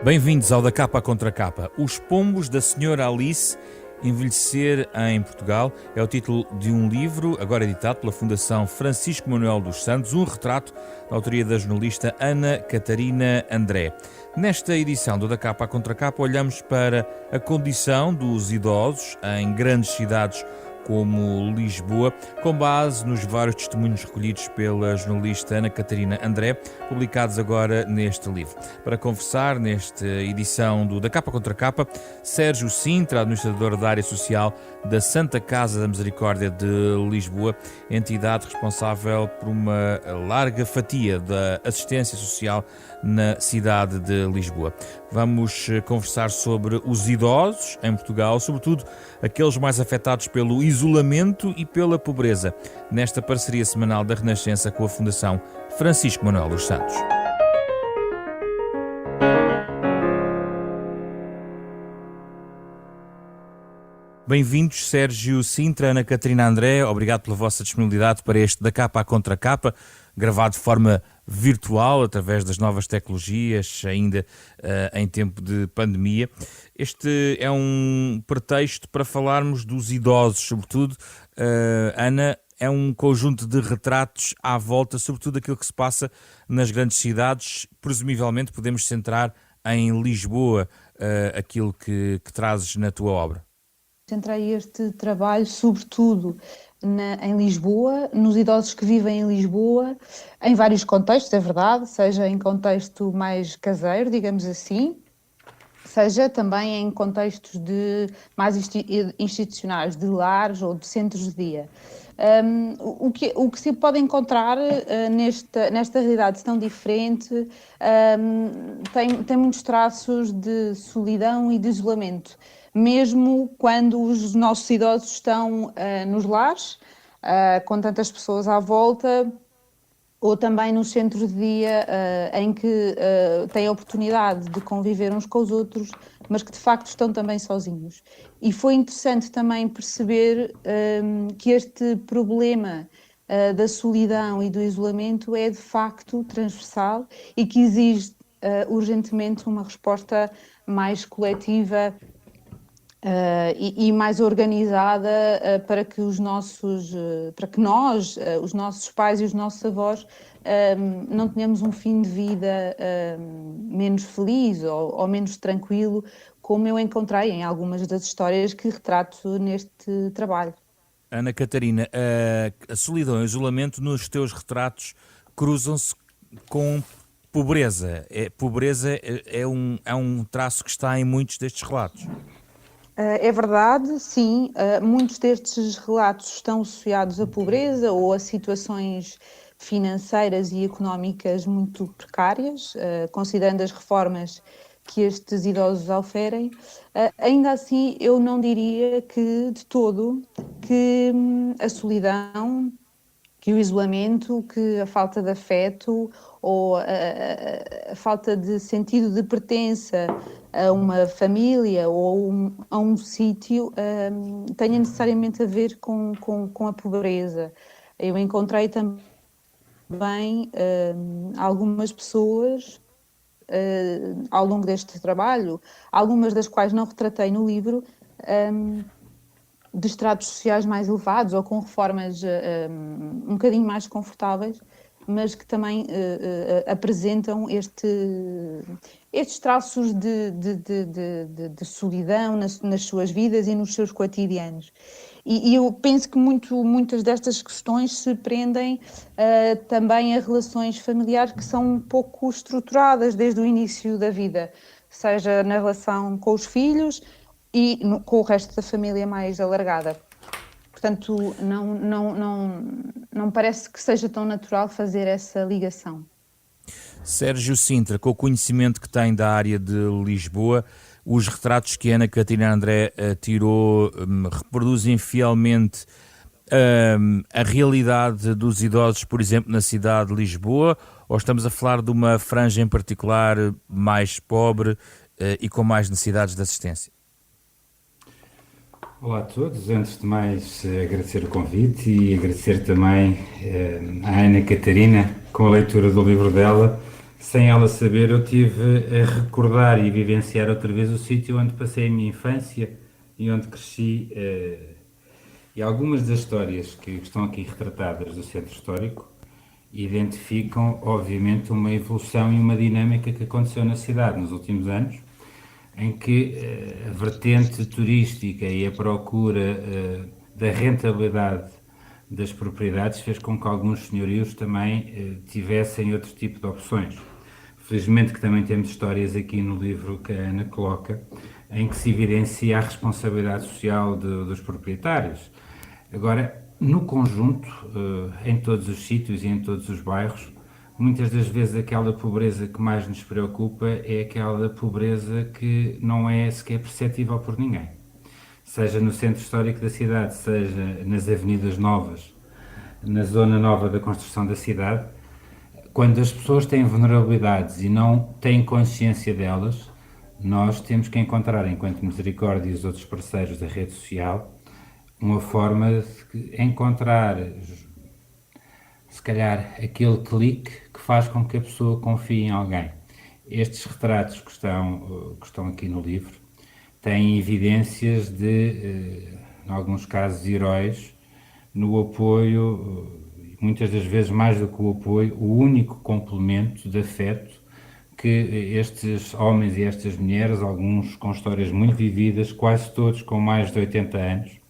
Bem-vindos ao Da Capa Contra Capa. Os Pombos da Senhora Alice, Envelhecer em Portugal, é o título de um livro, agora editado pela Fundação Francisco Manuel dos Santos, um retrato da autoria da jornalista Ana Catarina André. Nesta edição do Da Capa Contra Capa, olhamos para a condição dos idosos em grandes cidades como Lisboa, com base nos vários testemunhos recolhidos pela jornalista Ana Catarina André, publicados agora neste livro. Para conversar nesta edição do Da Capa Contra Capa, Sérgio Sintra, administrador da área social da Santa Casa da Misericórdia de Lisboa, entidade responsável por uma larga fatia da assistência social na cidade de Lisboa. Vamos conversar sobre os idosos em Portugal, sobretudo aqueles mais afetados pelo isolamento e pela pobreza, nesta parceria semanal da Renascença com a Fundação Francisco Manuel dos Santos. Bem-vindos, Sérgio Sintra, Ana Catarina André, obrigado pela vossa disponibilidade para este Da Capa à Contra Capa, gravado de forma virtual, através das novas tecnologias, ainda em tempo de pandemia. Este é um pretexto para falarmos dos idosos, sobretudo. Ana, é um conjunto de retratos à volta, sobretudo daquilo que se passa nas grandes cidades. Presumivelmente podemos centrar em Lisboa aquilo que trazes na tua obra. Centrei este trabalho, sobretudo, em Lisboa, nos idosos que vivem em Lisboa, em vários contextos, é verdade, seja em contexto mais caseiro, digamos assim, seja também em contextos mais institucionais, de lares ou de centros de dia. O que se pode encontrar nesta realidade tão diferente tem muitos traços de solidão e de isolamento, mesmo quando os nossos idosos estão nos lares, com tantas pessoas à volta, ou também nos centros de dia em que têm a oportunidade de conviver uns com os outros, mas que de facto estão também sozinhos. E foi interessante também perceber que este problema da solidão e do isolamento é de facto transversal e que exige urgentemente uma resposta mais coletiva e mais organizada para que os nossos pais e os nossos avós não tenhamos um fim de vida menos feliz ou menos tranquilo, como eu encontrei em algumas das histórias que retrato neste trabalho. Ana Catarina, a solidão e o isolamento nos teus retratos cruzam-se com pobreza. Pobreza é um traço que está em muitos destes relatos. É verdade, sim, muitos destes relatos estão associados à pobreza ou a situações financeiras e económicas muito precárias, considerando as reformas que estes idosos oferem. Ainda assim, eu não diria que, de todo, que a solidão, que o isolamento, que a falta de afeto ou a falta de sentido de pertença a uma família ou a um sítio tenha necessariamente a ver com a pobreza. Eu encontrei também algumas pessoas ao longo deste trabalho, algumas das quais não retratei no livro, de estratos sociais mais elevados ou com reformas um bocadinho mais confortáveis, mas que também apresentam estes traços de solidão nas suas vidas e nos seus cotidianos. E eu penso que muitas destas questões se prendem também a relações familiares que são um pouco estruturadas desde o início da vida, seja na relação com os filhos e com o resto da família mais alargada. Portanto, não parece que seja tão natural fazer essa ligação. Sérgio Sintra, com o conhecimento que tem da área de Lisboa, os retratos que Ana Catarina André tirou reproduzem fielmente a realidade dos idosos, por exemplo, na cidade de Lisboa, ou estamos a falar de uma franja em particular mais pobre e com mais necessidades de assistência? Olá a todos, antes de mais agradecer o convite e agradecer também à Ana Catarina com a leitura do livro dela, sem ela saber, eu tive a recordar e vivenciar outra vez o sítio onde passei a minha infância e onde cresci. E algumas das histórias que estão aqui retratadas do centro histórico identificam, obviamente, uma evolução e uma dinâmica que aconteceu na cidade nos últimos anos, em que a vertente turística e a procura da rentabilidade das propriedades fez com que alguns senhorios também tivessem outro tipo de opções. Felizmente que também temos histórias aqui no livro que a Ana coloca, em que se evidencia a responsabilidade social dos proprietários. Agora, no conjunto, em todos os sítios e em todos os bairros, muitas das vezes aquela pobreza que mais nos preocupa é aquela pobreza que não é sequer perceptível por ninguém. Seja no centro histórico da cidade, seja nas avenidas novas, na zona nova da construção da cidade, quando as pessoas têm vulnerabilidades e não têm consciência delas, nós temos que encontrar, enquanto Misericórdia e os outros parceiros da rede social, uma forma de encontrar, se calhar, aquele clique que faz com que a pessoa confie em alguém. Estes retratos que estão aqui no livro têm evidências de, em alguns casos, heróis no apoio, muitas das vezes mais do que o apoio, o único complemento de afeto que estes homens e estas mulheres, alguns com histórias muito vividas, quase todos com mais de 80 anos,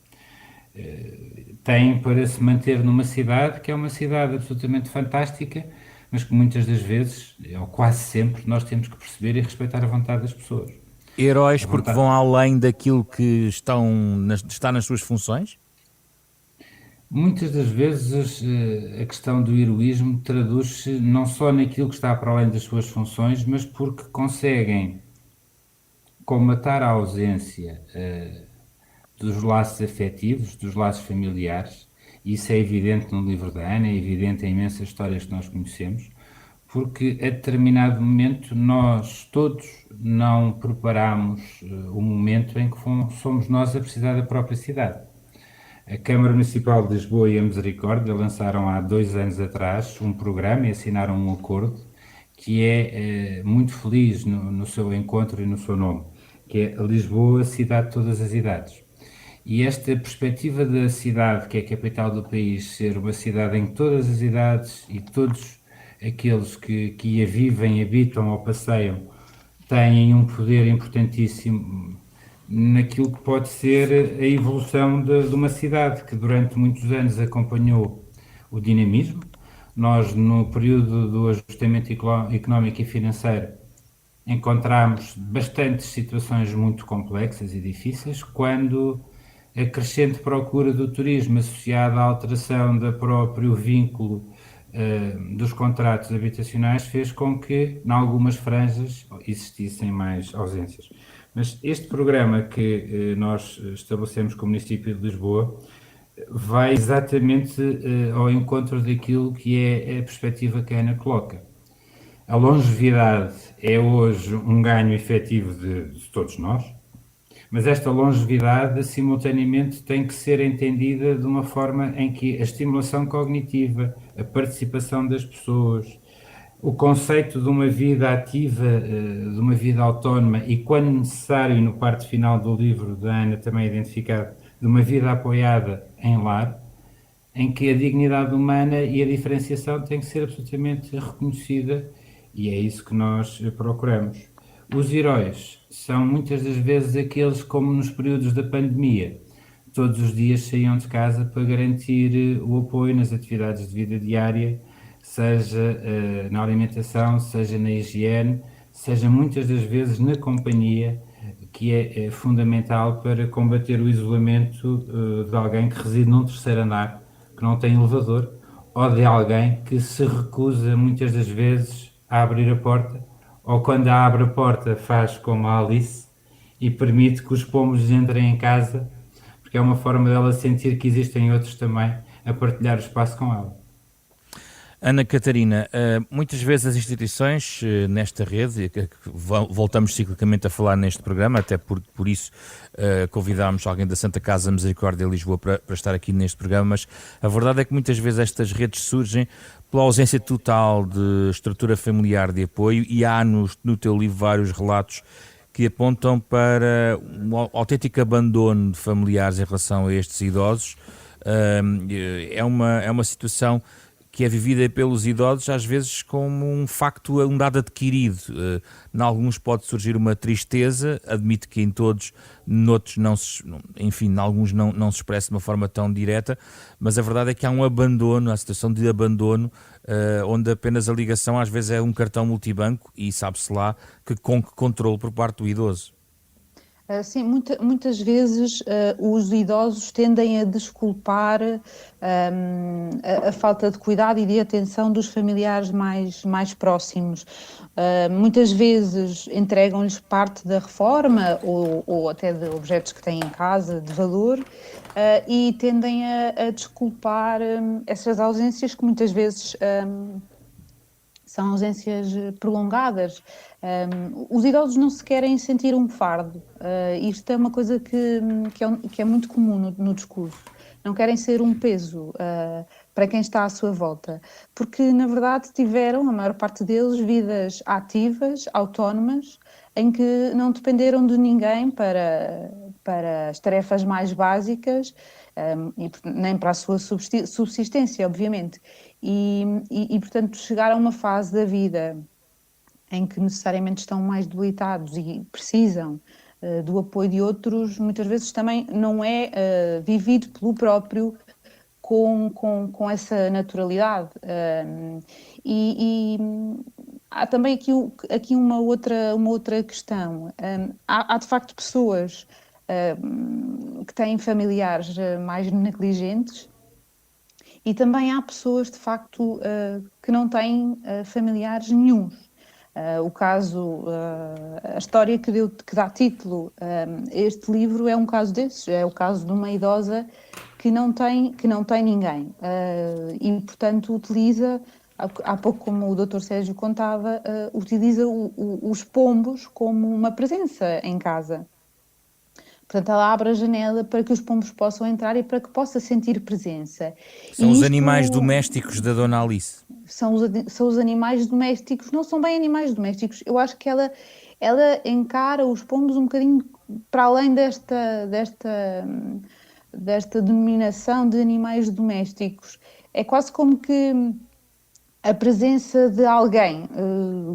têm para se manter numa cidade que é uma cidade absolutamente fantástica, mas que muitas das vezes, ou quase sempre, nós temos que perceber e respeitar a vontade das pessoas. Heróis porque vão além daquilo que está nas suas funções? Muitas das vezes a questão do heroísmo traduz-se não só naquilo que está para além das suas funções, mas porque conseguem colmatar a ausência dos laços afetivos, dos laços familiares. Isso é evidente no livro da Ana, é evidente em imensas histórias que nós conhecemos, porque a determinado momento nós todos não preparamos o momento em que somos nós a precisar da própria cidade. A Câmara Municipal de Lisboa e a Misericórdia lançaram há 2 anos atrás um programa e assinaram um acordo que é muito feliz no seu encontro e no seu nome, que é Lisboa, cidade de todas as idades. E esta perspectiva da cidade, que é a capital do país, ser uma cidade em todas as idades e todos aqueles que a vivem, habitam ou passeiam, têm um poder importantíssimo naquilo que pode ser a evolução de uma cidade que durante muitos anos acompanhou o dinamismo. Nós, no período do ajustamento económico e financeiro, encontramos bastantes situações muito complexas e difíceis, quando a crescente procura do turismo associada à alteração do próprio vínculo dos contratos habitacionais fez com que, em algumas franjas, existissem mais ausências. Mas este programa que nós estabelecemos com o município de Lisboa vai exatamente ao encontro daquilo que é a perspectiva que a Ana coloca. A longevidade é hoje um ganho efetivo de todos nós, mas esta longevidade simultaneamente tem que ser entendida de uma forma em que a estimulação cognitiva, a participação das pessoas, o conceito de uma vida ativa, de uma vida autónoma e, quando necessário, e no parte final do livro da Ana também identificado, de uma vida apoiada em lar, em que a dignidade humana e a diferenciação têm que ser absolutamente reconhecida, e é isso que nós procuramos. Os heróis são muitas das vezes aqueles, como nos períodos da pandemia, todos os dias saíam de casa para garantir o apoio nas atividades de vida diária, seja na alimentação, seja na higiene, seja muitas das vezes na companhia, que é fundamental para combater o isolamento de alguém que reside num terceiro andar, que não tem elevador, ou de alguém que se recusa muitas das vezes a abrir a porta, ou quando abre a porta faz como a Alice e permite que os pombos entrem em casa, porque é uma forma dela sentir que existem outros também a partilhar o espaço com ela. Ana Catarina, muitas vezes as instituições nesta rede, que voltamos ciclicamente a falar neste programa, até por isso convidámos alguém da Santa Casa Misericórdia de Lisboa para estar aqui neste programa, mas a verdade é que muitas vezes estas redes surgem pela ausência total de estrutura familiar de apoio, e há no teu livro vários relatos que apontam para um autêntico abandono de familiares em relação a estes idosos. É uma situação que é vivida pelos idosos às vezes como um facto, um dado adquirido. Em alguns pode surgir uma tristeza, admito que em todos, noutros não se, enfim, em alguns não se expressa de uma forma tão direta, mas a verdade é que há um abandono, a situação de abandono, onde apenas a ligação às vezes é um cartão multibanco e sabe-se lá com que controle por parte do idoso. Sim, muitas vezes os idosos tendem a desculpar a falta de cuidado e de atenção dos familiares mais próximos. Muitas vezes entregam-lhes parte da reforma ou até de objetos que têm em casa de valor e tendem a desculpar essas ausências que muitas vezes são ausências prolongadas. Os idosos não se querem sentir um fardo. Isto é uma coisa que é muito comum no discurso. Não querem ser um peso para quem está à sua volta. Porque, na verdade, tiveram, a maior parte deles, vidas ativas, autónomas, em que não dependeram de ninguém para as tarefas mais básicas, e nem para a sua subsistência, obviamente. Portanto, chegar a uma fase da vida em que necessariamente estão mais debilitados e precisam do apoio de outros, muitas vezes também não é vivido pelo próprio com essa naturalidade. Há também aqui uma outra questão. Há de facto pessoas que têm familiares mais negligentes, e também há pessoas, de facto, que não têm familiares nenhuns. O caso, a história que dá título a este livro é um caso desses, é o caso de uma idosa que não tem ninguém. E, portanto, utiliza, há pouco como o Dr. Sérgio contava, utiliza os pombos como uma presença em casa. Portanto, ela abre a janela para que os pombos possam entrar e para que possa sentir presença. São os animais domésticos da Dona Alice. São os animais domésticos, não são bem animais domésticos. Eu acho que ela encara os pombos um bocadinho para além desta denominação de animais domésticos. É quase como que a presença de alguém,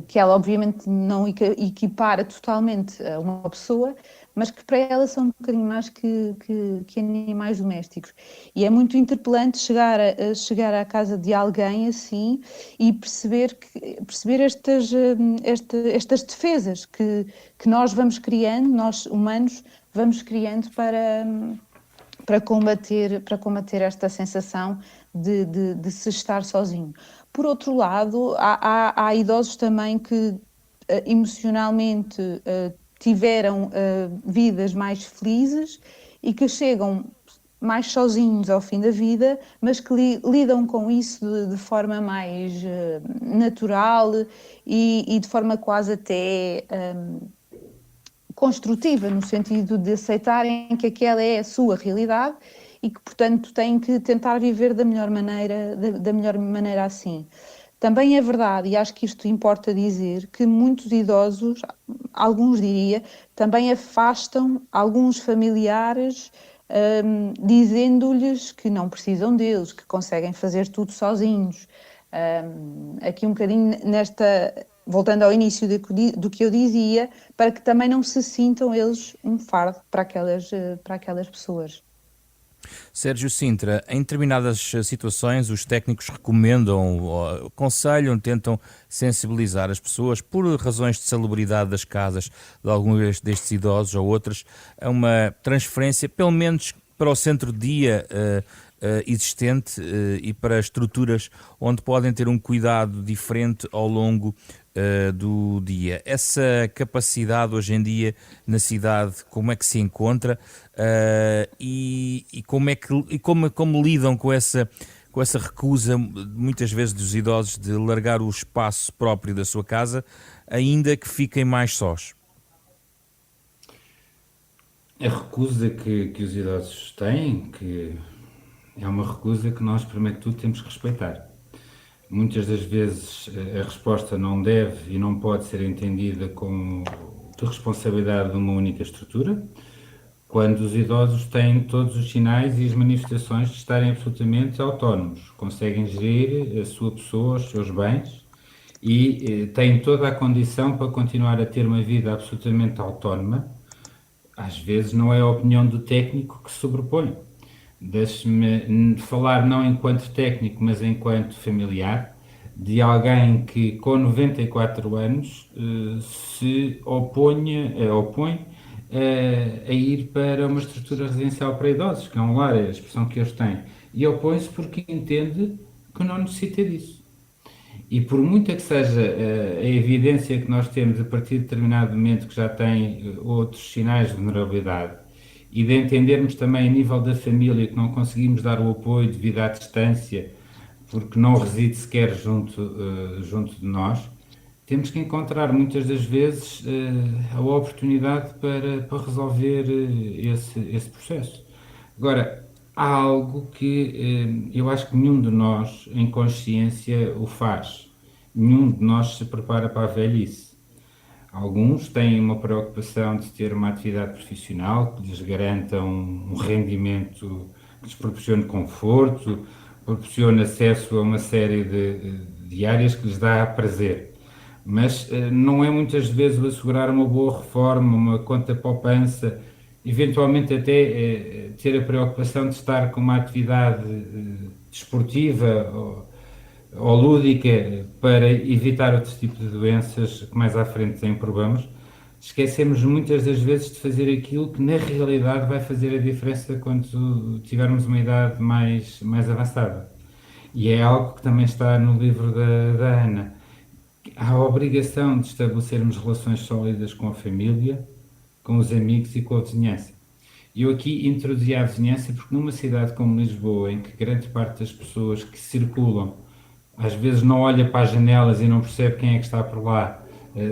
que ela obviamente não equipara totalmente a uma pessoa, mas que para ela são um bocadinho mais que animais domésticos. E é muito interpelante chegar à casa de alguém assim e perceber estas defesas que nós vamos criando, nós humanos vamos criando para combater esta sensação de se estar sozinho. Por outro lado, há idosos também que emocionalmente tiveram vidas mais felizes e que chegam mais sozinhos ao fim da vida, mas que lidam com isso de forma mais natural e de forma quase até construtiva, no sentido de aceitarem que aquela é a sua realidade e que, portanto, têm que tentar viver da melhor maneira assim. Também é verdade, e acho que isto importa dizer, que muitos idosos, alguns diria, também afastam alguns familiares, dizendo-lhes que não precisam deles, que conseguem fazer tudo sozinhos. Aqui um bocadinho voltando ao início do que eu dizia, para que também não se sintam eles um fardo para aquelas pessoas. Sérgio Sintra, em determinadas situações os técnicos recomendam, aconselham, tentam sensibilizar as pessoas por razões de salubridade das casas de alguns destes idosos ou outras a uma transferência, pelo menos para o centro-dia existente e para estruturas onde podem ter um cuidado diferente ao longo do dia. Essa capacidade hoje em dia na cidade, como é que se encontra e como lidam com essa recusa muitas vezes dos idosos de largar o espaço próprio da sua casa, ainda que fiquem mais sós? A recusa que os idosos têm, que é uma recusa que nós, primeiro de tudo, temos que respeitar. Muitas das vezes a resposta não deve e não pode ser entendida como de responsabilidade de uma única estrutura, quando os idosos têm todos os sinais e as manifestações de estarem absolutamente autónomos, conseguem gerir a sua pessoa, os seus bens e têm toda a condição para continuar a ter uma vida absolutamente autónoma. Às vezes não é a opinião do técnico que se sobrepõe. Deixe-me falar não enquanto técnico, mas enquanto familiar, de alguém que com 94 anos se opõe a ir para uma estrutura residencial para idosos, que é um lar, é a expressão que eles têm. E opõe-se porque entende que não necessita disso. E por muita que seja a evidência que nós temos a partir de determinado momento que já tem outros sinais de vulnerabilidade, e de entendermos também a nível da família que não conseguimos dar o apoio devido à distância, porque não reside sequer junto de nós, temos que encontrar muitas das vezes a oportunidade para resolver esse processo. Agora, há algo que eu acho que nenhum de nós, em consciência, o faz. Nenhum de nós se prepara para a velhice. Alguns têm uma preocupação de ter uma atividade profissional que lhes garanta um rendimento que lhes proporcione conforto, proporcione acesso a uma série de áreas que lhes dá prazer. Mas não é muitas vezes o assegurar uma boa reforma, uma conta poupança, eventualmente até ter a preocupação de estar com uma atividade desportiva ou lúdica para evitar outros tipos de doenças que mais à frente têm problemas. Esquecemos muitas das vezes de fazer aquilo que na realidade vai fazer a diferença quando tivermos uma idade mais avançada. E é algo que também está no livro da Ana. Há a obrigação de estabelecermos relações sólidas com a família, com os amigos e com a vizinhança. Eu aqui introduzi a vizinhança porque numa cidade como Lisboa, em que grande parte das pessoas que circulam às vezes não olha para as janelas e não percebe quem é que está por lá,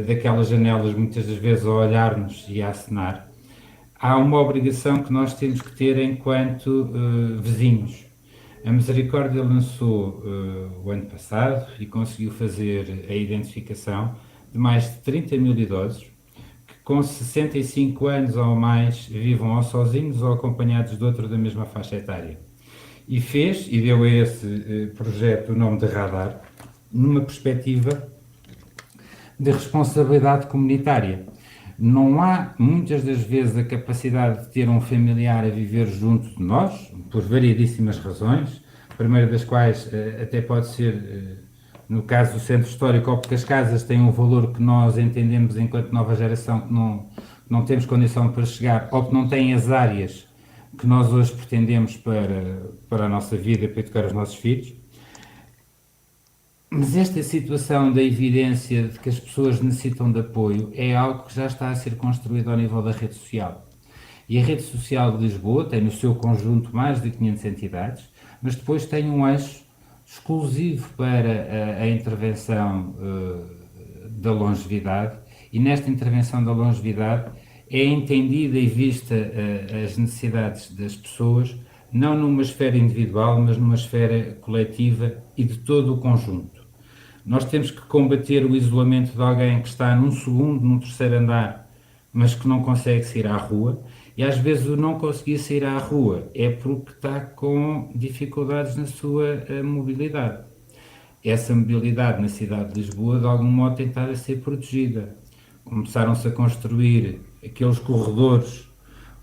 daquelas janelas muitas das vezes a olhar-nos e a acenar, há uma obrigação que nós temos que ter enquanto vizinhos. A Misericórdia lançou o ano passado e conseguiu fazer a identificação de mais de 30 mil idosos que com 65 anos ou mais vivam ou sozinhos ou acompanhados de outro da mesma faixa etária. E fez, e deu a esse projeto o nome de Radar, numa perspectiva de responsabilidade comunitária. Não há, muitas das vezes, a capacidade de ter um familiar a viver junto de nós, por variedíssimas razões, a primeira das quais até pode ser, no caso do centro histórico, ou porque as casas têm um valor que nós entendemos enquanto nova geração que não temos condição para chegar, ou que não têm as áreas que nós hoje pretendemos para a nossa vida, para educar os nossos filhos. Mas esta situação da evidência de que as pessoas necessitam de apoio é algo que já está a ser construído ao nível da rede social. E a rede social de Lisboa tem no seu conjunto mais de 500 entidades, mas depois tem um eixo exclusivo para a intervenção da longevidade, e nesta intervenção da longevidade é entendida e vista as necessidades das pessoas, não numa esfera individual, mas numa esfera coletiva e de todo o conjunto. Nós temos que combater o isolamento de alguém que está num segundo, num terceiro andar, mas que não consegue sair à rua, e às vezes o não conseguir sair à rua é porque está com dificuldades na sua mobilidade. Essa mobilidade na cidade de Lisboa, de algum modo, tem estado a ser protegida. Começaram-se a construir aqueles corredores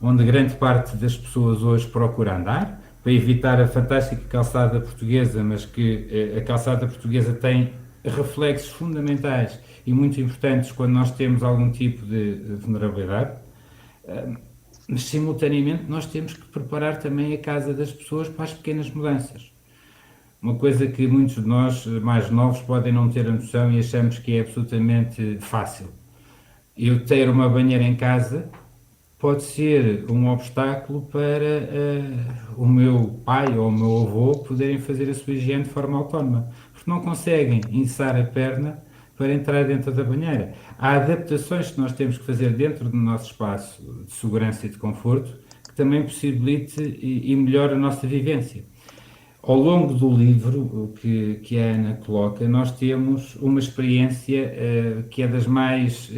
onde grande parte das pessoas hoje procura andar, para evitar a fantástica calçada portuguesa, mas que a calçada portuguesa tem reflexos fundamentais e muito importantes quando nós temos algum tipo de vulnerabilidade, mas simultaneamente nós temos que preparar também a casa das pessoas para as pequenas mudanças. Uma coisa que muitos de nós mais novos podem não ter a noção e achamos que é absolutamente fácil. Eu ter uma banheira em casa pode ser um obstáculo para o meu pai ou o meu avô poderem fazer a sua higiene de forma autónoma, porque não conseguem içar a perna para entrar dentro da banheira. Há adaptações que nós temos que fazer dentro do nosso espaço de segurança e de conforto que também possibilite e melhore a nossa vivência. ao longo do livro que a Ana coloca, nós temos uma experiência que é das mais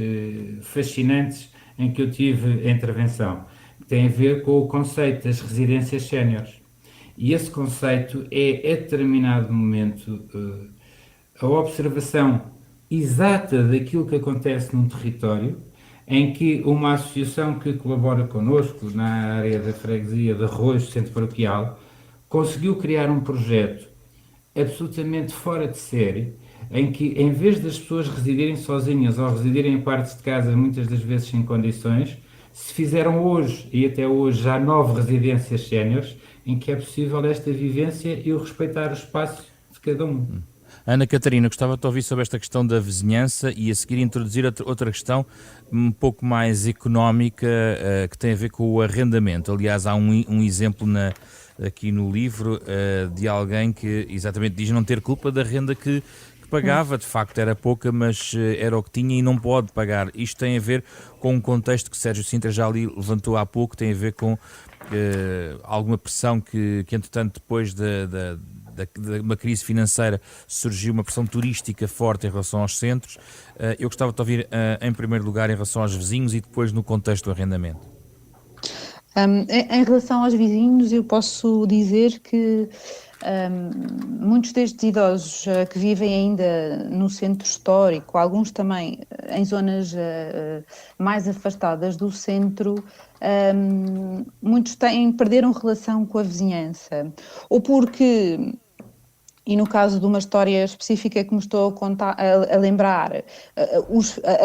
fascinantes em que eu tive intervenção, que tem a ver com o conceito das residências séniores. E esse conceito é, a determinado momento, a observação exata daquilo que acontece num território, em que uma associação que colabora connosco na área da freguesia de Arroz, centro paroquial, conseguiu criar um projeto absolutamente fora de série, em que, em vez das pessoas residirem sozinhas ou residirem em partes de casa, muitas das vezes sem condições, se fizeram hoje e até hoje já 9 residências séniores, em que é possível esta vivência e o respeitar o espaço de cada um. Ana Catarina, gostava de te ouvir sobre esta questão da vizinhança e a seguir introduzir outra questão um pouco mais económica, que tem a ver com o arrendamento. Aliás, há um exemplo aqui no livro de alguém que exatamente diz não ter culpa da renda que pagava, de facto era pouca, mas era o que tinha e não pode pagar. Isto tem a ver com um contexto que Sérgio Sintra já ali levantou há pouco, tem a ver com alguma pressão que entretanto, depois de uma crise financeira, surgiu uma pressão turística forte em relação aos centros. Eu gostava de ouvir, em primeiro lugar, em relação aos vizinhos e depois no contexto do arrendamento. Em relação aos vizinhos, eu posso dizer que muitos destes idosos que vivem ainda no centro histórico, alguns também em zonas mais afastadas do centro, muitos perderam relação com a vizinhança, ou porque... E no caso de uma história específica que me estou a lembrar,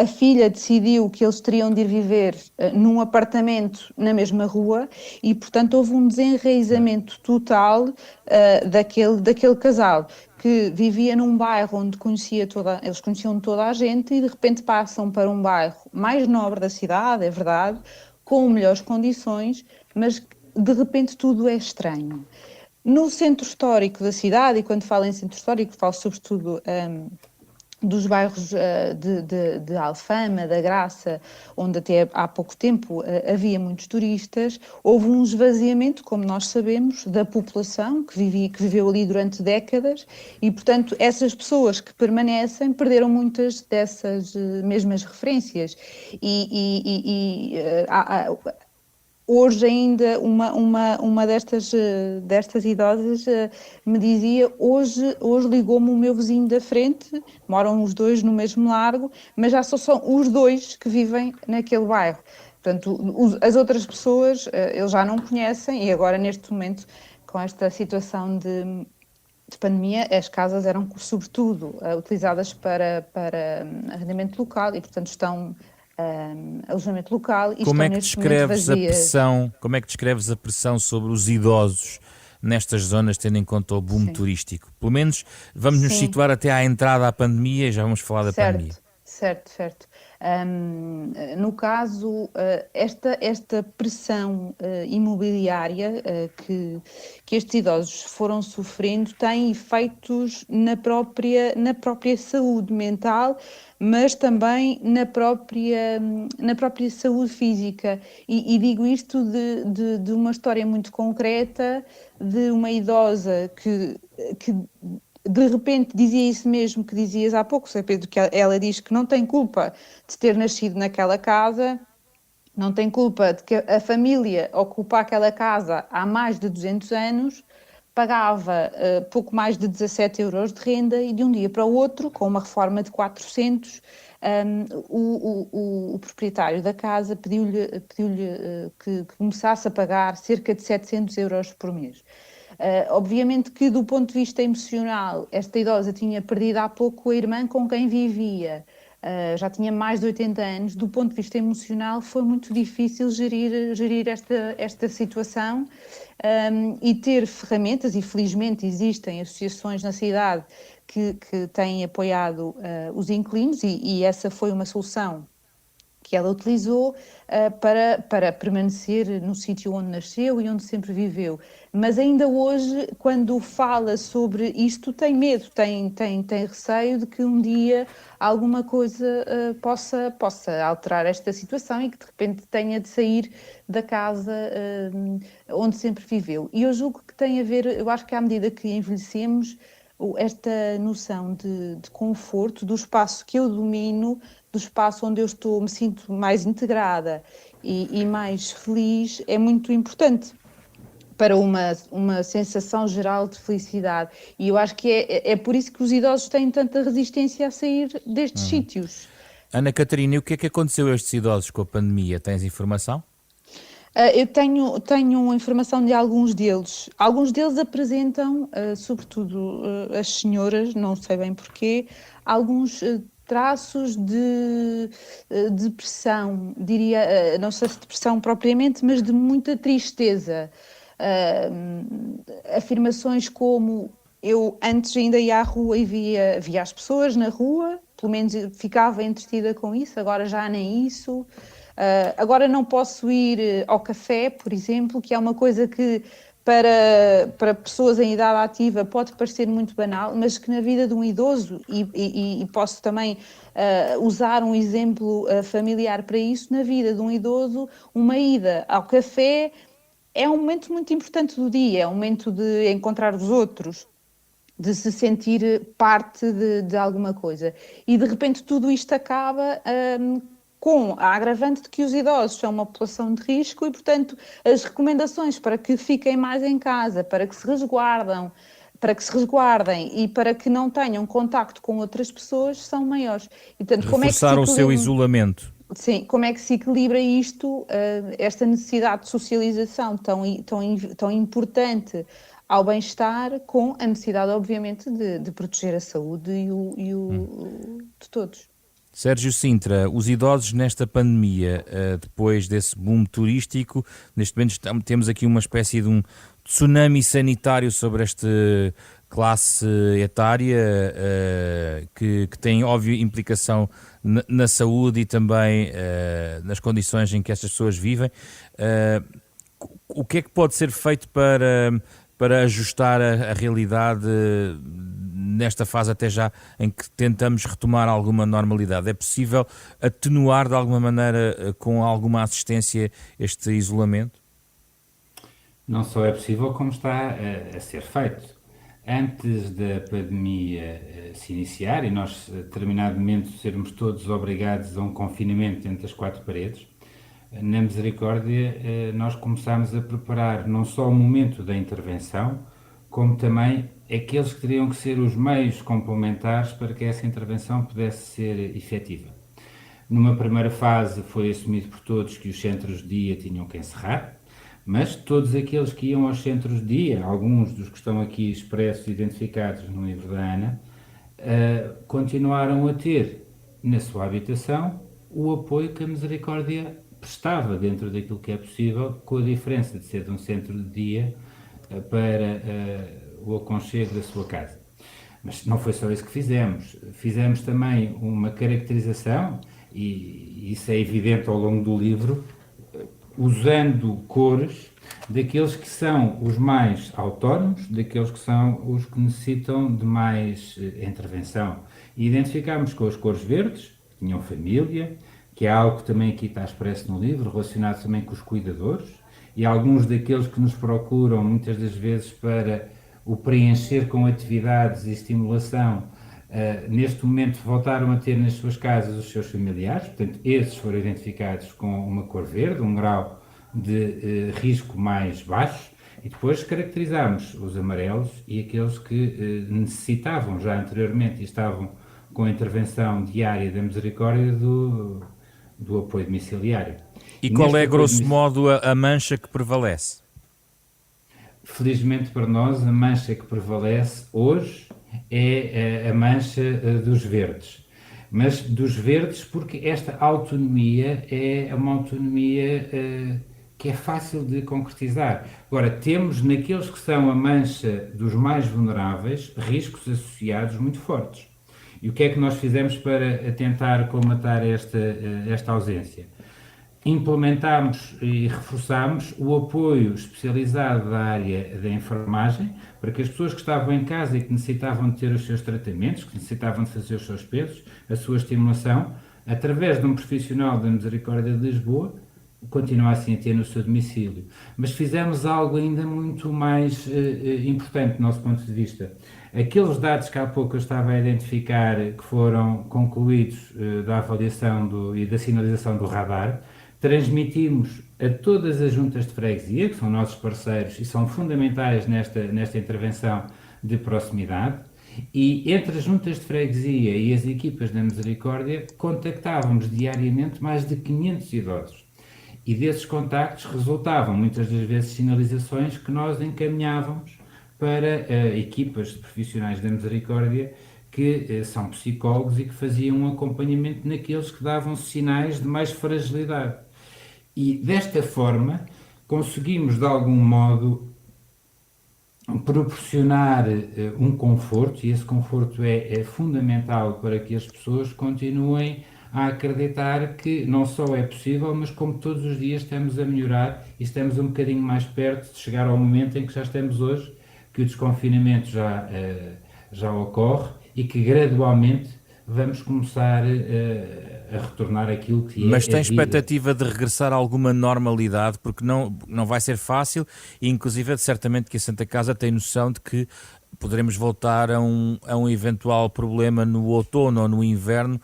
a filha decidiu que eles teriam de ir viver num apartamento na mesma rua e, portanto, houve um desenraizamento total daquele casal que vivia num bairro onde eles conheciam toda a gente e de repente passam para um bairro mais nobre da cidade, é verdade, com melhores condições, mas de repente tudo é estranho. No centro histórico da cidade, e quando falo em centro histórico, falo sobretudo dos bairros de Alfama, da Graça, onde até há pouco tempo havia muitos turistas, houve um esvaziamento, como nós sabemos, da população que viveu ali durante décadas e, portanto, essas pessoas que permanecem perderam muitas dessas mesmas referências hoje ainda uma destas idosas me dizia, hoje ligou-me o meu vizinho da frente, moram os dois no mesmo largo, mas já só são os dois que vivem naquele bairro. Portanto, as outras pessoas eles já não conhecem e agora neste momento, com esta situação de pandemia, as casas eram sobretudo utilizadas para arrendamento local e, portanto, estão alojamento local e estão neste momento vazias. Como é que descreves a pressão sobre os idosos nestas zonas, tendo em conta o boom turístico? Pelo menos vamos nos situar até à entrada à pandemia e já vamos falar da pandemia. Certo. No caso, esta pressão imobiliária que estes idosos foram sofrendo tem efeitos na própria saúde mental, mas também na própria saúde física. E digo isto de uma história muito concreta de uma idosa que de repente dizia isso mesmo que dizias há pouco, Sr. Pedro, que ela diz que não tem culpa de ter nascido naquela casa, não tem culpa de que a família ocupa aquela casa há mais de 200 anos, pagava pouco mais de 17 euros de renda e de um dia para o outro, com uma reforma de 400, o proprietário da casa pediu-lhe que começasse a pagar cerca de 700 euros por mês. Obviamente que do ponto de vista emocional, esta idosa tinha perdido há pouco a irmã com quem vivia, já tinha mais de 80 anos, do ponto de vista emocional foi muito difícil gerir esta situação e ter ferramentas, e felizmente existem associações na cidade que têm apoiado os inquilinos e essa foi uma solução que ela utilizou para permanecer no sítio onde nasceu e onde sempre viveu. Mas ainda hoje, quando fala sobre isto, tem medo, tem receio de que um dia alguma coisa possa alterar esta situação e que de repente tenha de sair da casa onde sempre viveu. E eu julgo que tem a ver, eu acho que à medida que envelhecemos, esta noção de conforto, do espaço que eu domino, do espaço onde eu me sinto mais integrada e mais feliz, é muito importante para uma sensação geral de felicidade. E eu acho que é por isso que os idosos têm tanta resistência a sair destes sítios. Ana Catarina, e o que é que aconteceu a estes idosos com a pandemia? Tens informação? Eu tenho informação de alguns deles. Alguns deles apresentam, sobretudo as senhoras, não sei bem porquê, alguns traços de depressão, diria, não sei se depressão propriamente, mas de muita tristeza. Afirmações como: eu antes ainda ia à rua e via as pessoas na rua, pelo menos ficava entretida com isso, agora já nem isso. Agora não posso ir ao café, por exemplo, que é uma coisa que para pessoas em idade ativa pode parecer muito banal, mas que na vida de um idoso, e posso também usar um exemplo familiar para isso, na vida de um idoso, uma ida ao café é um momento muito importante do dia, é um momento de encontrar os outros, de se sentir parte de alguma coisa. E de repente tudo isto acaba com a agravante de que os idosos são uma população de risco e, portanto, as recomendações para que fiquem mais em casa, para que se resguardem e para que não tenham contacto com outras pessoas são maiores. E, portanto, Reforçar o seu isolamento. Sim, como é que se equilibra isto, esta necessidade de socialização tão importante ao bem-estar, com a necessidade, obviamente, de proteger a saúde de todos. Sérgio Sintra, os idosos nesta pandemia, depois desse boom turístico, neste momento temos aqui uma espécie de um tsunami sanitário sobre esta classe etária que tem óbvia implicação na saúde e também nas condições em que estas pessoas vivem. O que é que pode ser feito para ajustar a realidade nesta fase até já em que tentamos retomar alguma normalidade? É possível atenuar de alguma maneira, com alguma assistência, este isolamento? Não só é possível, como está a ser feito. Antes da pandemia se iniciar e nós, a determinado momento, sermos todos obrigados a um confinamento entre as quatro paredes, na Misericórdia nós começámos a preparar não só o momento da intervenção, como também aqueles que teriam que ser os meios complementares para que essa intervenção pudesse ser efetiva. Numa primeira fase foi assumido por todos que os centros de dia tinham que encerrar, mas todos aqueles que iam aos centros de dia, alguns dos que estão aqui expressos e identificados no livro da Ana, continuaram a ter na sua habitação o apoio que a Misericórdia prestava dentro daquilo que é possível, com a diferença de ser de um centro de dia para o aconchego da sua casa. Mas não foi só isso que fizemos. Fizemos também uma caracterização, e isso é evidente ao longo do livro, usando cores daqueles que são os mais autónomos, daqueles que são os que necessitam de mais intervenção. E identificámos com as cores verdes, que tinham família, que é algo que também aqui está expresso no livro, relacionado também com os cuidadores, e alguns daqueles que nos procuram muitas das vezes para o preencher com atividades e estimulação, neste momento voltaram a ter nas suas casas os seus familiares, portanto esses foram identificados com uma cor verde, um grau de risco mais baixo, e depois caracterizámos os amarelos e aqueles que necessitavam já anteriormente e estavam com a intervenção diária da Misericórdia do apoio domiciliário. E qual é, grosso modo, a mancha que prevalece? Felizmente para nós, a mancha que prevalece hoje é a mancha dos verdes. Mas dos verdes porque esta autonomia é uma autonomia que é fácil de concretizar. Agora, temos naqueles que são a mancha dos mais vulneráveis riscos associados muito fortes. E o que é que nós fizemos para tentar colmatar esta ausência? Implementámos e reforçámos o apoio especializado da área da enfermagem para que as pessoas que estavam em casa e que necessitavam de ter os seus tratamentos, que necessitavam de fazer os seus pesos, a sua estimulação, através de um profissional da Misericórdia de Lisboa, continuassem a ter no seu domicílio. Mas fizemos algo ainda muito mais importante do nosso ponto de vista. Aqueles dados que há pouco eu estava a identificar, que foram concluídos da avaliação e da sinalização do radar, transmitimos a todas as juntas de freguesia, que são nossos parceiros e são fundamentais nesta intervenção de proximidade, e entre as juntas de freguesia e as equipas da Misericórdia contactávamos diariamente mais de 500 idosos. E desses contactos resultavam muitas das vezes sinalizações que nós encaminhávamos para equipas de profissionais da Misericórdia que são psicólogos e que faziam um acompanhamento naqueles que davam sinais de mais fragilidade. E desta forma conseguimos de algum modo proporcionar um conforto, e esse conforto é fundamental para que as pessoas continuem a acreditar que não só é possível, mas como todos os dias estamos a melhorar e estamos um bocadinho mais perto de chegar ao momento em que já estamos hoje, que o desconfinamento já ocorre e que gradualmente vamos começar a retornar aquilo que é. Mas tem expectativa de regressar a alguma normalidade? Porque não vai ser fácil e inclusive certamente que a Santa Casa tem noção de que poderemos voltar a um eventual problema no outono ou no inverno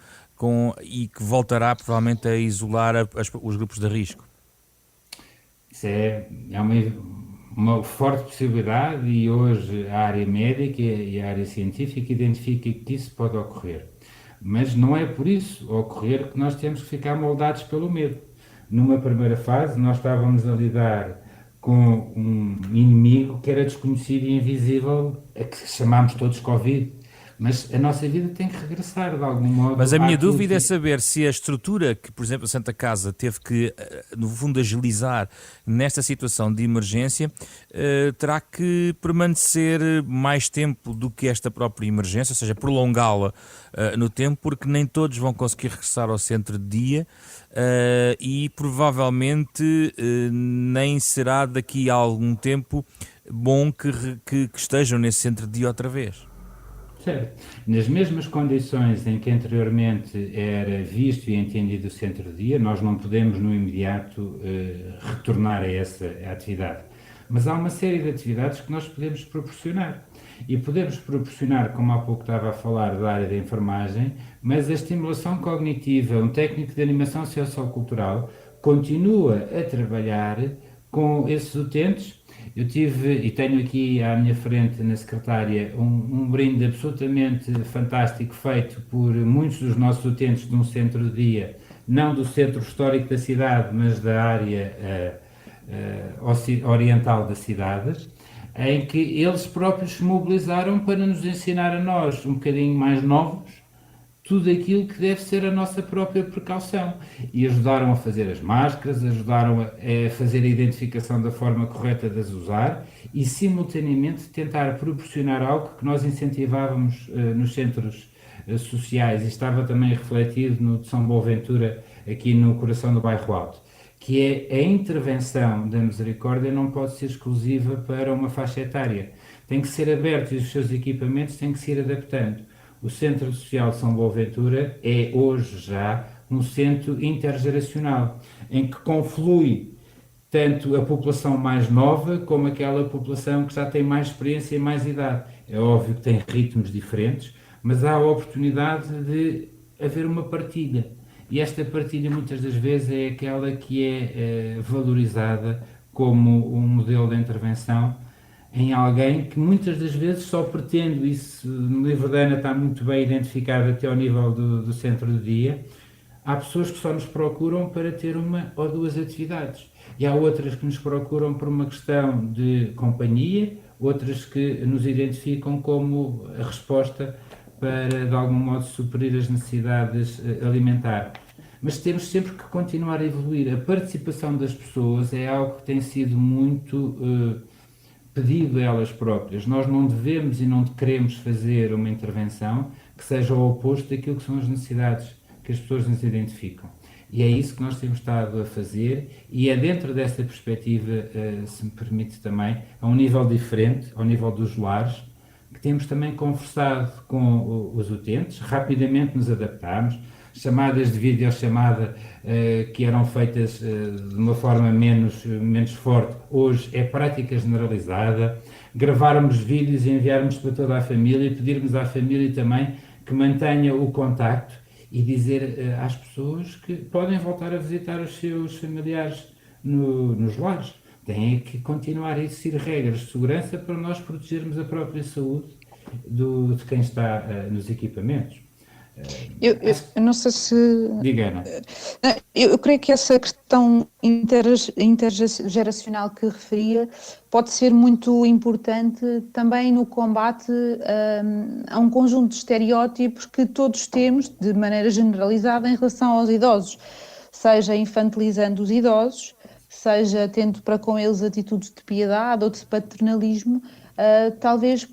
e que voltará provavelmente a isolar os grupos de risco. Isso é uma forte possibilidade e hoje a área médica e a área científica identifica que isso pode ocorrer. Mas não é por isso ocorrer que nós temos que ficar moldados pelo medo. Numa primeira fase, nós estávamos a lidar com um inimigo que era desconhecido e invisível, a que chamámos todos Covid. Mas a nossa vida tem que regressar de algum modo. Mas a minha dúvida é saber se a estrutura que, por exemplo, a Santa Casa teve que, no fundo, agilizar nesta situação de emergência, terá que permanecer mais tempo do que esta própria emergência, ou seja, prolongá-la no tempo, porque nem todos vão conseguir regressar ao centro de dia e provavelmente nem será daqui a algum tempo bom que estejam nesse centro de dia outra vez. Certo. Nas mesmas condições em que anteriormente era visto e entendido o centro-dia, nós não podemos no imediato retornar a essa atividade. Mas há uma série de atividades que nós podemos proporcionar. E podemos proporcionar, como há pouco estava a falar da área da enfermagem, mas a estimulação cognitiva, um técnico de animação sociocultural, continua a trabalhar com esses utentes. Eu tive e tenho aqui à minha frente na secretária um brinde absolutamente fantástico feito por muitos dos nossos utentes de um centro de dia, não do centro histórico da cidade, mas da área oriental da cidade, em que eles próprios se mobilizaram para nos ensinar a nós, um bocadinho mais novos, tudo aquilo que deve ser a nossa própria precaução. E ajudaram a fazer as máscaras, ajudaram a fazer a identificação da forma correta de as usar e, simultaneamente, tentar proporcionar algo que nós incentivávamos nos centros sociais e estava também refletido no de São Boaventura, aqui no coração do Bairro Alto, que é a intervenção da Misericórdia não pode ser exclusiva para uma faixa etária. Tem que ser aberto e os seus equipamentos têm que se ir adaptando. O Centro Social de São Boaventura é hoje já um centro intergeracional, em que conflui tanto a população mais nova como aquela população que já tem mais experiência e mais idade. É óbvio que tem ritmos diferentes, mas há a oportunidade de haver uma partilha. E esta partilha muitas das vezes é aquela que é valorizada como um modelo de intervenção em alguém que muitas das vezes só pretende, isso no livro da Ana está muito bem identificado até ao nível do centro do dia. Há pessoas que só nos procuram para ter uma ou duas atividades e há outras que nos procuram por uma questão de companhia, outras que nos identificam como a resposta para de algum modo suprir as necessidades alimentares. Mas temos sempre que continuar a evoluir. A participação das pessoas é algo que tem sido muito pedido a elas próprias. Nós não devemos e não queremos fazer uma intervenção que seja o oposto daquilo que são as necessidades que as pessoas nos identificam. E é isso que nós temos estado a fazer, e é dentro dessa perspectiva, se me permite também, a um nível diferente, ao nível dos lares, que temos também conversado com os utentes, rapidamente nos adaptámos, chamadas de videochamada que eram feitas de uma forma menos forte, hoje é prática generalizada, gravarmos vídeos e enviarmos para toda a família, e pedirmos à família também que mantenha o contacto e dizer às pessoas que podem voltar a visitar os seus familiares nos lares. Têm que continuar a existir regras de segurança para nós protegermos a própria saúde de quem está nos equipamentos. Eu não sei se. Diga, Ana. Eu creio que essa questão intergeracional que referia pode ser muito importante também no combate a um conjunto de estereótipos que todos temos de maneira generalizada em relação aos idosos, seja infantilizando os idosos, seja tendo para com eles atitudes de piedade ou de paternalismo. Talvez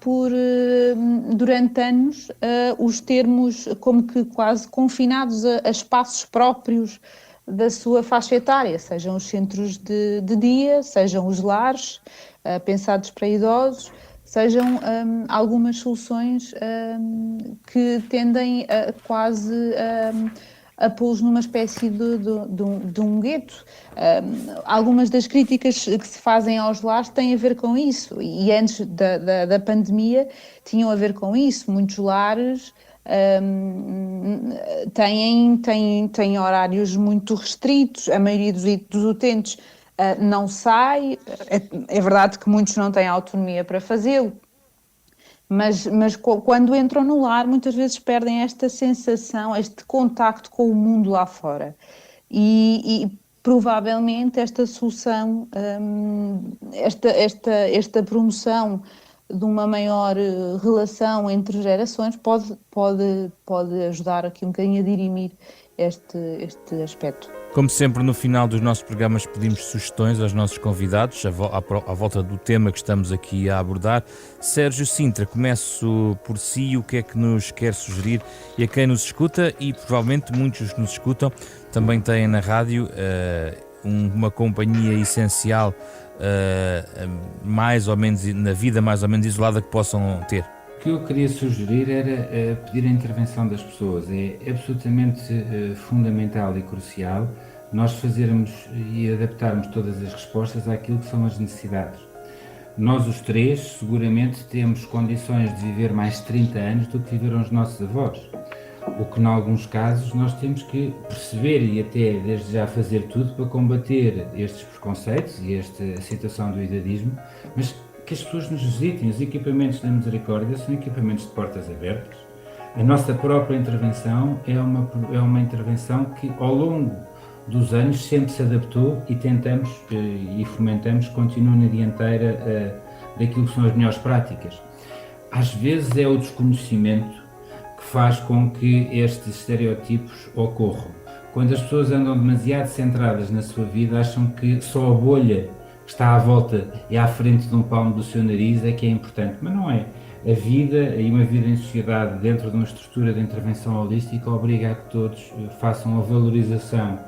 durante anos, os termos como que quase confinados a espaços próprios da sua faixa etária, sejam os centros de dia, sejam os lares pensados para idosos, sejam algumas soluções que tendem a quase a pô-los numa espécie de um gueto. Algumas das críticas que se fazem aos lares têm a ver com isso, e antes da pandemia tinham a ver com isso. Muitos lares têm horários muito restritos, a maioria dos utentes não sai, é verdade que muitos não têm autonomia para fazê-lo, mas quando entram no lar, muitas vezes perdem esta sensação, este contacto com o mundo lá fora. E provavelmente esta solução, esta promoção de uma maior relação entre gerações pode ajudar aqui um bocadinho a dirimir este aspecto. Como sempre, no final dos nossos programas pedimos sugestões aos nossos convidados à volta do tema que estamos aqui a abordar. Sérgio Sintra, começo por si, o que é que nos quer sugerir e a quem nos escuta, e provavelmente muitos nos escutam, também têm na rádio uma companhia essencial, mais ou menos na vida mais ou menos isolada, que possam ter. O que eu queria sugerir era pedir a intervenção das pessoas. É absolutamente fundamental e crucial nós fazermos e adaptarmos todas as respostas àquilo que são as necessidades. Nós os três seguramente temos condições de viver mais 30 anos do que viveram os nossos avós. O que, em alguns casos, nós temos que perceber e até desde já fazer tudo para combater estes preconceitos e esta situação do idadismo, mas que as pessoas nos visitem. Os equipamentos da Misericórdia são equipamentos de portas abertas. A nossa própria intervenção é uma intervenção que, ao longo dos anos, sempre se adaptou e tentamos e fomentamos, continua na dianteira daquilo que são as melhores práticas. Às vezes é o desconhecimento que faz com que estes estereótipos ocorram. Quando as pessoas andam demasiado centradas na sua vida, acham que só a bolha que está à volta e à frente de um palmo do seu nariz é que é importante, mas não é. A vida e uma vida em sociedade dentro de uma estrutura de intervenção holística obriga a que todos façam a valorização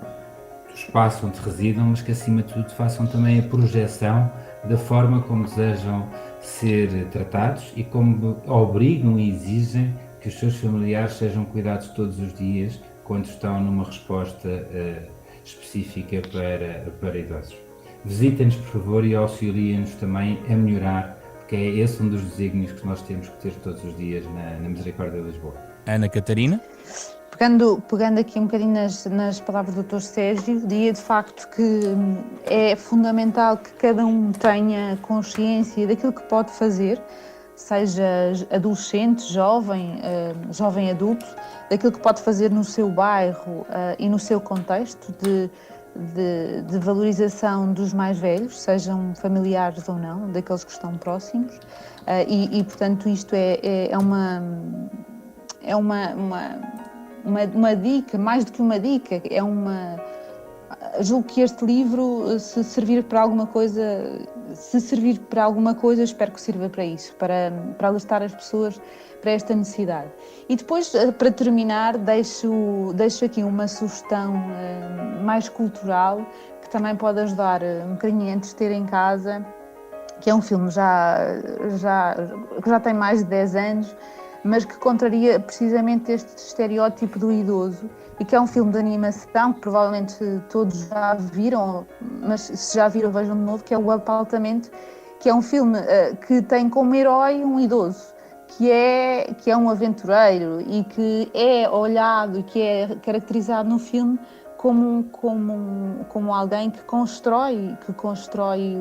do espaço onde residam, mas que acima de tudo façam também a projeção da forma como desejam ser tratados e como obrigam e exigem que os seus familiares sejam cuidados todos os dias quando estão numa resposta específica para idosos. Visitem-nos, por favor, e auxiliem-nos também a melhorar, porque é esse um dos desígnios que nós temos que ter todos os dias na Misericórdia de Lisboa. Ana Catarina? Pegando aqui um bocadinho nas palavras do Dr. Sérgio, diria de facto que é fundamental que cada um tenha consciência daquilo que pode fazer, seja adolescente, jovem adulto, daquilo que pode fazer no seu bairro e no seu contexto de valorização dos mais velhos, sejam familiares ou não, daqueles que estão próximos, e portanto isto é uma dica, mais do que uma dica, julgo que este livro, se servir para alguma coisa, espero que sirva para isso, para alertar as pessoas para esta necessidade. E depois, para terminar, deixo aqui uma sugestão mais cultural, que também pode ajudar um bocadinho a entreter em casa, que é um filme que já tem mais de 10 anos, mas que contraria precisamente este estereótipo do idoso, e que é um filme de animação que provavelmente todos já viram, mas se já viram, vejam de novo, que é o Apartamento, que é um filme que tem como herói um idoso, que é um aventureiro e que é olhado e que é caracterizado no filme como alguém que constrói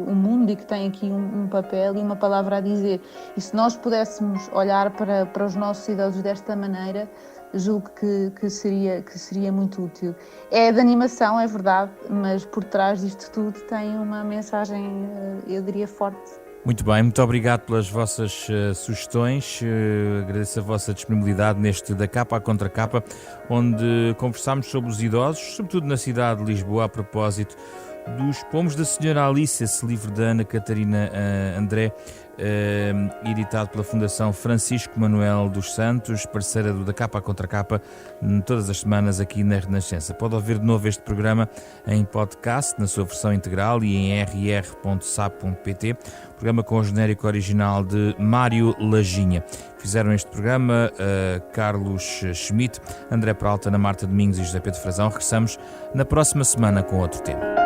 o mundo e que tem aqui um papel e uma palavra a dizer. E se nós pudéssemos olhar para os nossos idosos desta maneira, julgo que seria muito útil. É de animação, é verdade, mas por trás disto tudo tem uma mensagem, eu diria, forte. Muito bem, muito obrigado pelas vossas sugestões, agradeço a vossa disponibilidade neste Da Capa à Contracapa, onde conversámos sobre os idosos, sobretudo na cidade de Lisboa, a propósito dos Pomos da Senhora Alice, esse livro da Ana Catarina André, editado pela Fundação Francisco Manuel dos Santos, parceira do Da Capa à Contracapa, todas as semanas aqui na Renascença. Pode ouvir de novo este programa em podcast, na sua versão integral e em rr.sap.pt, programa com o genérico original de Mário Laginha. Fizeram este programa Carlos Schmidt, André Peralta, Ana Marta Domingos e José Pedro Frazão. Regressamos na próxima semana com outro tema.